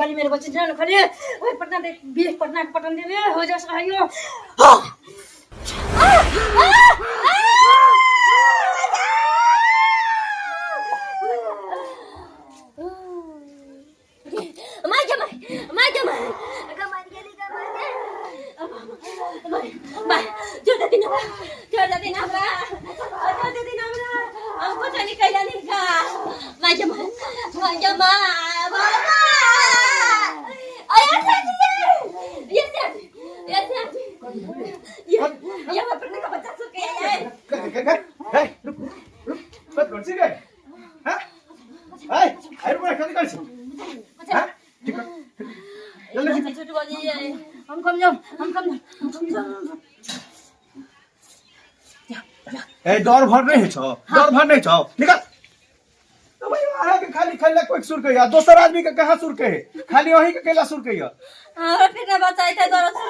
वाली मेरे बच्चे जान खड़े ओए पटना दे 20 पटना के पटन देवे हो जा सहायो माय जमाई कमाल गेली माय छोड़ दे ना हमरा हमको तो निकल नहीं का माय जमाई बाबा आया ये मैं पढ़ने का बच्चा सो के आया हे रुक कौन सी गए हां आई रुक कौन कर सी हां ठीक है जल्दी छोटू बाजी हम कम जाओ ए डर भर नहीं छौ निकल तो भाई वहां के खाली खाली कोई सुर के या दोसर आदमी के कहां सुर के खाली वही के केला सुर के या हां फिर ना बचाई थे दरअसल